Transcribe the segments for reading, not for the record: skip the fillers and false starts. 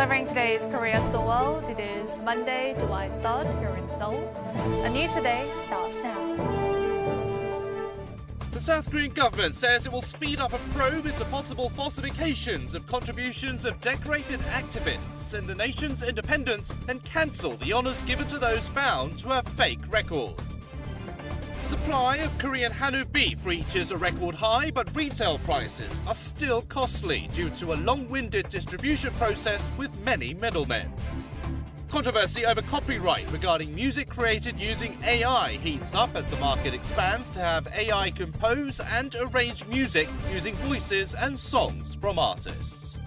Delivering today's Korea to the world, it is Monday, July 3rd here in Seoul. And News Today starts now. The South Korean government says it will speed up a probe into possible falsifications of contributions of decorated activists in the nation's independence and cancel the honours given to those found to have fake records. Supply of Korean Hanu beef reaches a record high, but retail prices are still costly due to a long-winded distribution process with many middlemen. Controversy over copyright regarding music created using AI heats up as the market expands to have AI compose and arrange music using voices and songs from artists.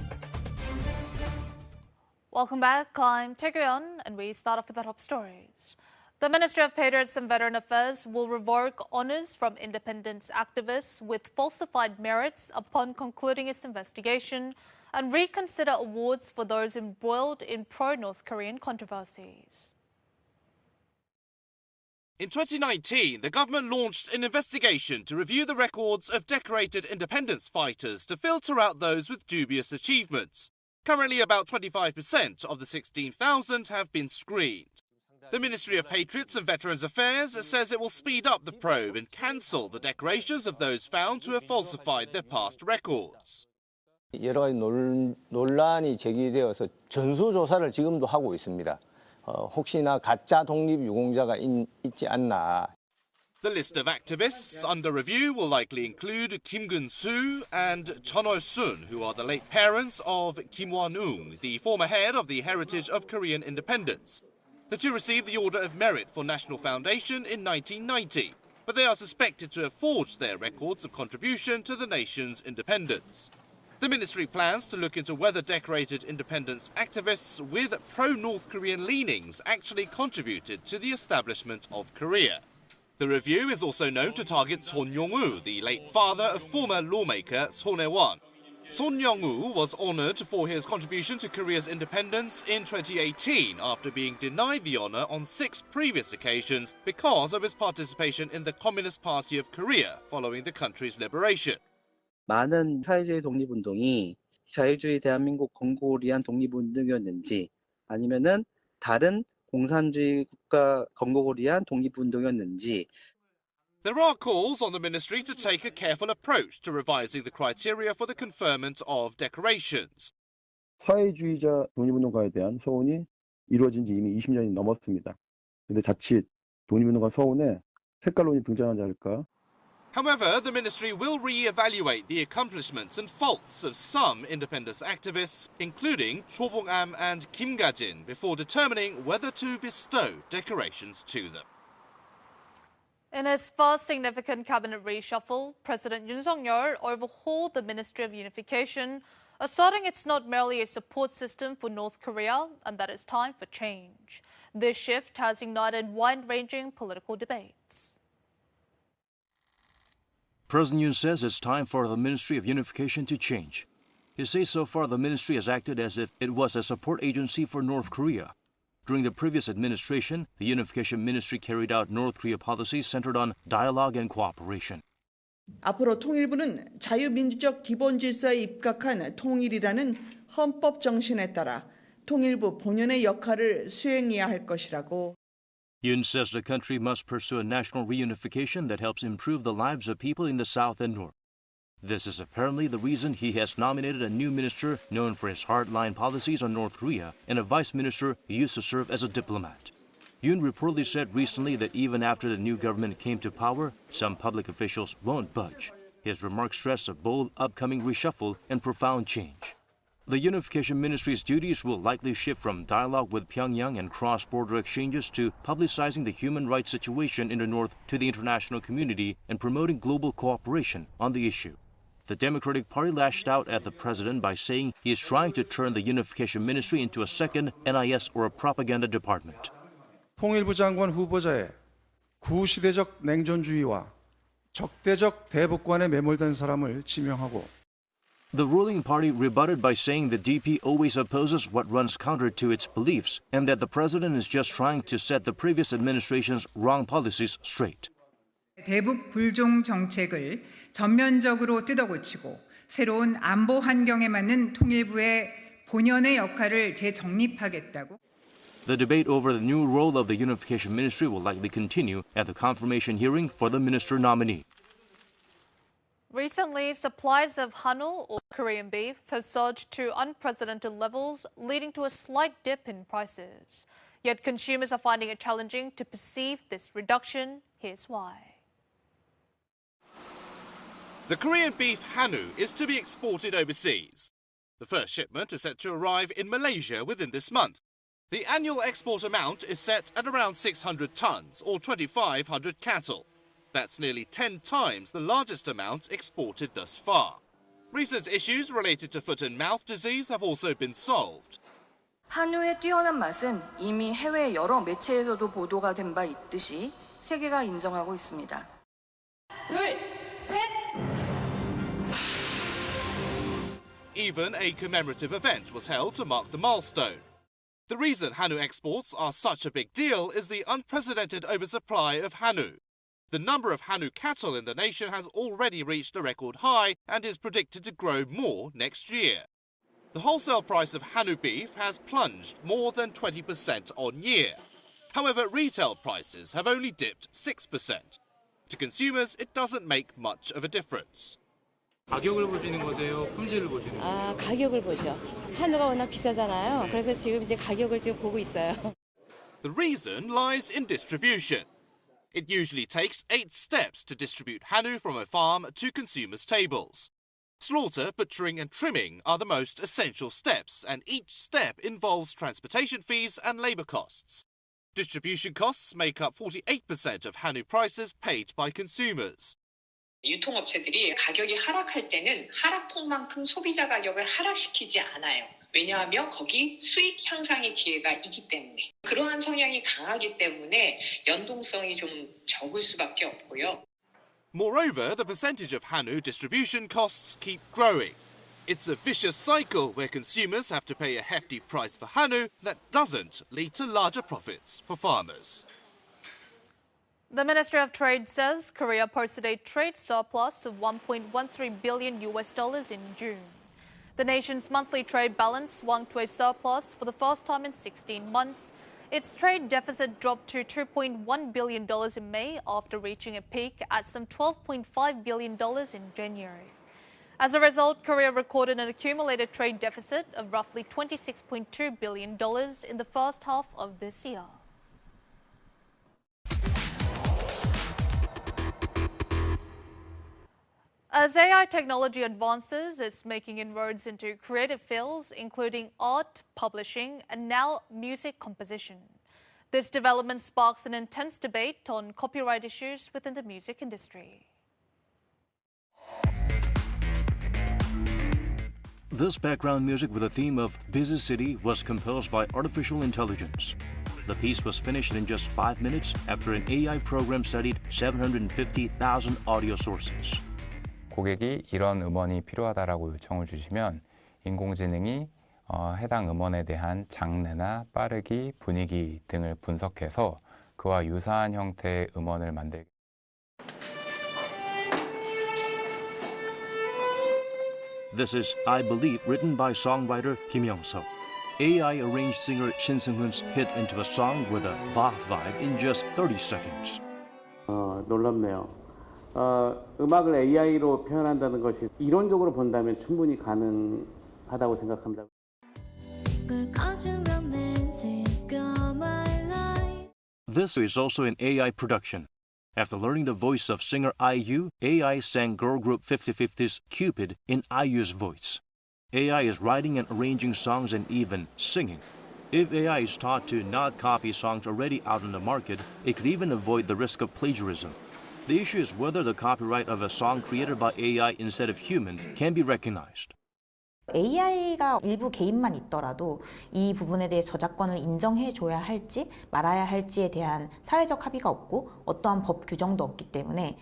Welcome back. I'm Tae-Yeon, and we start off with the top stories. The Ministry of Patriots and Veteran Affairs will revoke honors from independence activists with falsified merits upon concluding its investigation and reconsider awards for those embroiled in pro-North Korean controversies. In 2019, the government launched an investigation to review the records of decorated independence fighters to filter out those with dubious achievements. Currently, about 25% of the 16,000 have been screened. The Ministry of Patriots and Veterans Affairs says it will speed up the probe and cancel the decorations of those found to have falsified their past records. 여러 가지 논란이 제기되어서 전수조사를 지금도 하고 있습니다. 혹시나 가짜 독립 유공자가 있지 않나. The list of activists under review will likely include Kim Gun-soo and Chun Ol-sun, who are the late parents of Kim Won-ung, the former head of the Heritage of Korean Independence. The two received the Order of Merit for National Foundation in 1990, but they are suspected to have forged their records of contribution to the nation's independence. The ministry plans to look into whether decorated independence activists with pro-North Korean leanings actually contributed to the establishment of Korea. The review is also known to target Son Yong-woo, the late father of former lawmaker Son Ae-won. Son Yong-woo was honored for his contribution to Korea's independence in 2018 after being denied the honor on 6 previous occasions because of his participation in the Communist Party of Korea following the country's liberation. 많은 사회주의 독립운동이 자유주의 대한민국 건국을 위한 독립운동이었는지 아니면은 다른 공산주의 국가 건국을 위한 독립운동이었는지. There are calls on the ministry to take a careful approach to revising the criteria for the conferment of decorations. 사회주의자 독립운동가에 대한 서원이 이루어진 지 이미 20년이 넘었습니다. 그런데 자칫 독립운동가 서원에 색깔론이 등장하지 않을까? However, the ministry will re-evaluate the accomplishments and faults of some independence activists, including Cho Bong-am and Kim Ga-jin, before determining whether to bestow decorations to them. In his first significant cabinet reshuffle, President Yoon Suk-yeol overhauled the Ministry of Unification, asserting it's not merely a support system for North Korea and that it's time for change. This shift has ignited wide-ranging political debates. President Yoon says it's time for the Ministry of Unification to change. He says so far the ministry has acted as if it was a support agency for North Korea. During the previous administration, the Unification Ministry carried out North Korea policies centered on dialogue and cooperation. 앞으로 통일부는 자유민주적 기본질서에 입각한 통일이라는 헌법 정신에 따라 통일부 본연의 역할을 수행해야 할 것이라고. Yoon says the country must pursue a national reunification that helps improve the lives of people in the South and North. This is apparently the reason he has nominated a new minister known for his hardline policies on North Korea and a vice minister who used to serve as a diplomat. Yoon reportedly said recently that even after the new government came to power, some public officials won't budge. His remarks stress a bold upcoming reshuffle and profound change. The Unification Ministry's duties will likely shift from dialogue with Pyongyang and cross-border exchanges to publicizing the human rights situation in the North to the international community and promoting global cooperation on the issue. The Democratic Party lashed out at the president by saying he is trying to turn the Unification Ministry into a second NIS or a propaganda department. 통일부 장관 후보자의 구시대적 냉전주의와 적대적 대북관에 매몰된 사람을 지명하고. The ruling party rebutted by saying the DP always opposes what runs counter to its beliefs and that the president is just trying to set the previous administration's wrong policies straight. 대북 불종 정책을 전면적으로 뜯어고치고 새로운 안보 환경에 맞는 통일부의 본연의 역할을 재정립하겠다고. The debate over the new role of the Unification Ministry will likely continue at the confirmation hearing for the minister nominee. Recently, supplies of Hanu, or Korean beef, have surged to unprecedented levels, leading to a slight dip in prices. Yet consumers are finding it challenging to perceive this reduction. Here's why. The Korean beef Hanu is to be exported overseas. The first shipment is set to arrive in Malaysia within this month. The annual export amount is set at around 600 tons, or 2,500 cattle. That's nearly 10 times the largest amount exported thus far. Recent issues related to foot and mouth disease have also been solved. 한우의 뛰어난 맛은 이미 해외 여러 매체에서도 보도가 된 바 있듯이 세계가 인정하고 있습니다. 둘, 셋! Even a commemorative event was held to mark the milestone. The reason Hanu exports are such a big deal is the unprecedented oversupply of Hanu. The number of Hanu cattle in the nation has already reached a record high and is predicted to grow more next year. The wholesale price of Hanu beef has plunged more than 20% on year. However, retail prices have only dipped 6%. To consumers, it doesn't make much of a difference. 가격을 보시는 거세요? 품질을 보시는 거세요? 가격을 보죠. 한우가 워낙 비싸잖아요. 그래서 지금 이제 가격을 지금 보고 있어요. The reason lies in distribution. It usually takes 8 steps to distribute Hanu from a farm to consumers' tables. Slaughter, butchering and trimming are the most essential steps, and each step involves transportation fees and labour costs. Distribution costs make up 48% of Hanu prices paid by consumers. 유통업체들이 가격이 하락할 때는 하락폭만큼 소비자 가격을 하락시키지 않아요. 왜냐하면 거기 수익 향상의 기회가 있기 때문에. 그러한 성향이 강하기 때문에 연동성이 좀 적을 수밖에 없고요. Moreover, the percentage of Hanu distribution costs keep growing. It's a vicious cycle where consumers have to pay a hefty price for Hanu that doesn't lead to larger profits for farmers. The Ministry of Trade says Korea posted a trade surplus of $1.13 billion in June. The nation's monthly trade balance swung to a surplus for the first time in 16 months. Its trade deficit dropped to $2.1 billion in May after reaching a peak at some $12.5 billion in January. As a result, Korea recorded an accumulated trade deficit of roughly $26.2 billion in the first half of this year. As AI technology advances, it's making inroads into creative fields, including art, publishing, and now music composition. This development sparks an intense debate on copyright issues within the music industry. This background music with the theme of Busy City was composed by artificial intelligence. The piece was finished in just 5 minutes after an AI program studied 750,000 audio sources. 고객이 이런 음원이 필요하다라고 요청을 주시면 인공지능이 해당 음원에 대한 장르나 빠르기, 분위기 등을 분석해서 그와 유사한 형태의 음원을 만들게. This is I Believe, written by songwriter Kim Young-seo. AI arranged singer Shin Seung-hoon's hit into a song with a Bach vibe in just 30 seconds. 놀랍네요. 음악을 AI로 표현한다는 것이 이론적으로 본다면 충분히 가능하다고 생각합니다. This is also an AI production. After learning the voice of singer IU, AI sang girl group 50/50's Cupid in IU's voice. AI is writing and arranging songs and even singing. If AI is taught to not copy songs already out on the market, it could even avoid the risk of plagiarism. The issue is whether the copyright of a song created by AI instead of human can be recognized. AI가 일부 개인만 있더라도 이 부분에 대해 저작권을 인정해줘야 할지 말아야 할지에 대한 사회적 합의가 없고 어떠한 법 규정도 없기 때문에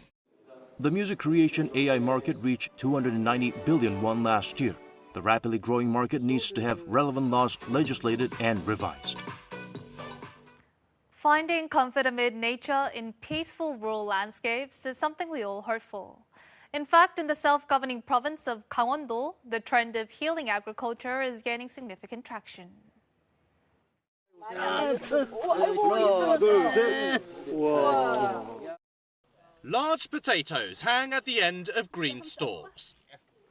The music creation AI market reached 290 billion won last year. The rapidly growing market needs to have relevant laws legislated and revised. Finding comfort amid nature in peaceful rural landscapes is something we all hope for. In fact, in the self-governing province of Gangwon-do, the trend of healing agriculture is gaining significant traction. Large potatoes hang at the end of green stalks.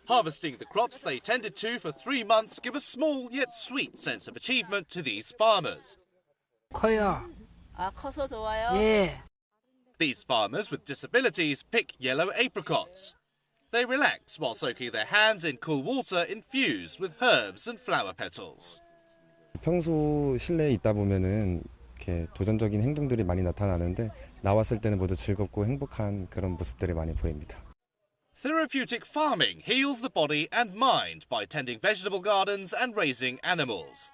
Harvesting the crops they tended to for 3 months give a small yet sweet sense of achievement to these farmers. 커요. 커서 좋아요? 예. These farmers with disabilities pick yellow apricots. They relax while soaking their hands in cool water infused with herbs and flower petals. 평소 실내에 있다 보면은 이렇게 도전적인 행동들이 많이 나타나는데 나왔을 때는 모두 즐겁고 행복한 그런 모습들이 많이 보입니다. Therapeutic farming heals the body and mind by tending vegetable gardens and raising animals.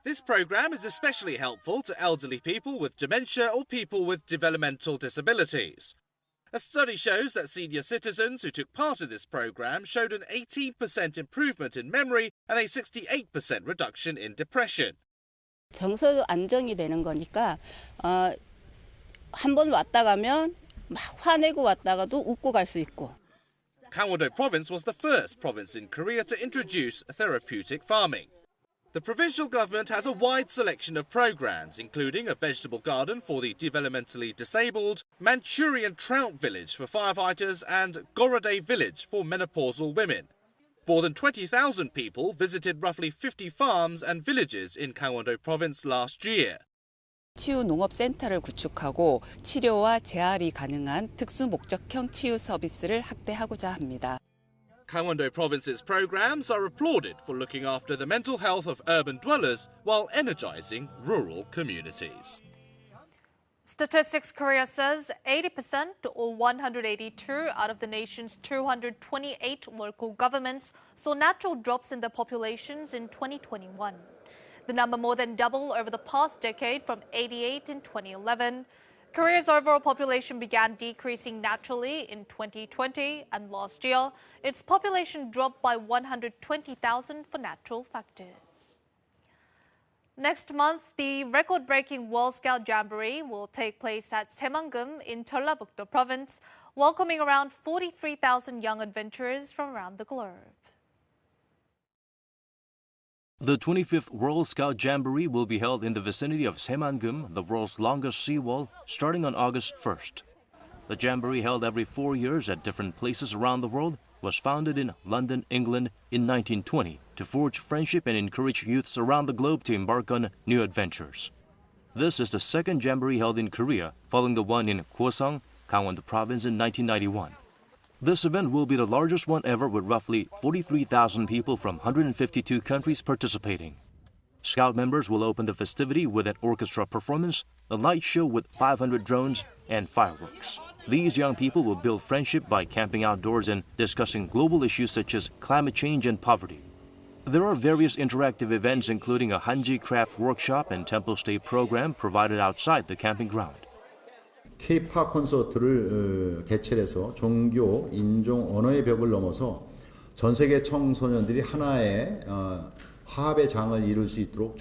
This program is especially helpful to elderly people with dementia or people with developmental disabilities. A study shows that senior citizens who took part in this program showed an 18% improvement in memory and a 68% reduction in depression. 정서 안정이 되는 거니까 한 번 왔다 가면 막 화내고 왔다가도 웃고 갈 수 있고. Gangwon-do province was the first province in Korea to introduce therapeutic farming. The provincial government has a wide selection of programs, including a vegetable garden for the developmentally disabled, Manchurian trout village for firefighters, and Gorode village for menopausal women. More than 20,000 people visited roughly 50 farms and villages in Gangwon-do province last year. 치유 농업센터를 구축하고 치료와 재활이 가능한 특수 목적형 치유 서비스를 확대하고자 합니다. Gangwon-do province's programs are applauded for looking after the mental health of urban dwellers while energizing rural communities. Statistics Korea says 80% or 182 out of the nation's 228 local governments saw natural drops in their populations in 2021. The number more than doubled over the past decade from 88 in 2011. Korea's overall population began decreasing naturally in 2020, and last year, its population dropped by 120,000 for natural factors. Next month, the record-breaking World Scout Jamboree will take place at Saemangeum in Jeollabuk-do province, welcoming around 43,000 young adventurers from around the globe. The 25th World Scout Jamboree will be held in the vicinity of Saemangeum, the world's longest seawall, starting on August 1st. The Jamboree, held every 4 years at different places around the world, was founded in London, England in 1920 to forge friendship and encourage youths around the globe to embark on new adventures. This is the second Jamboree held in Korea, following the one in Gwoseong, Gangwon-do province in 1991. This event will be the largest one ever, with roughly 43,000 people from 152 countries participating. Scout members will open the festivity with an orchestra performance, a light show with 500 drones, and fireworks. These young people will build friendship by camping outdoors and discussing global issues such as climate change and poverty. There are various interactive events, including a Hanji craft workshop and temple stay program provided outside the camping ground. K-팝 콘서트를 개최해서 종교, 인종, 언어의 벽을 넘어서 전 세계 청소년들이 하나의 화합의 장을 이룰 수 있도록.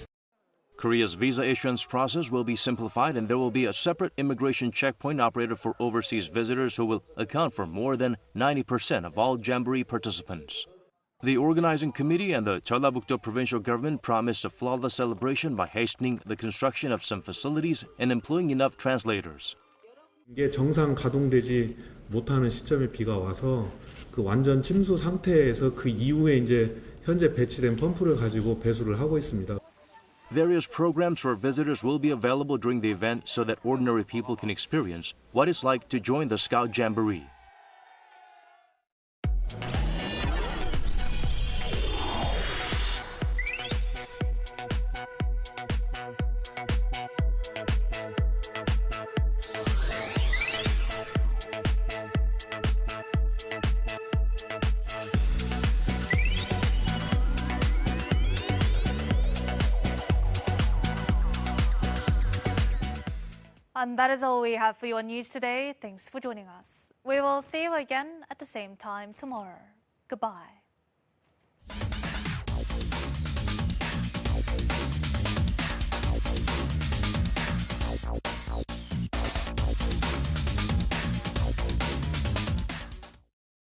Korea's visa issuance process will be simplified, and there will be a separate immigration checkpoint operated for overseas visitors who will account for more than 90% of all Jamboree participants. The organizing committee and the Jeollabuk-do provincial government promised a flawless celebration by hastening the construction of some facilities and employing enough translators. 이게 정상 가동되지 못하는 시점에 비가 와서 그 완전 침수 상태에서 그 이후에 이제 현재 배치된 펌프를 가지고 배수를 하고 있습니다. Various programs for visitors will be available during the event so that ordinary people can experience what it's like to join the Scout Jamboree. And that is all we have for your news today. Thanks for joining us. We will see you again at the same time tomorrow. Goodbye.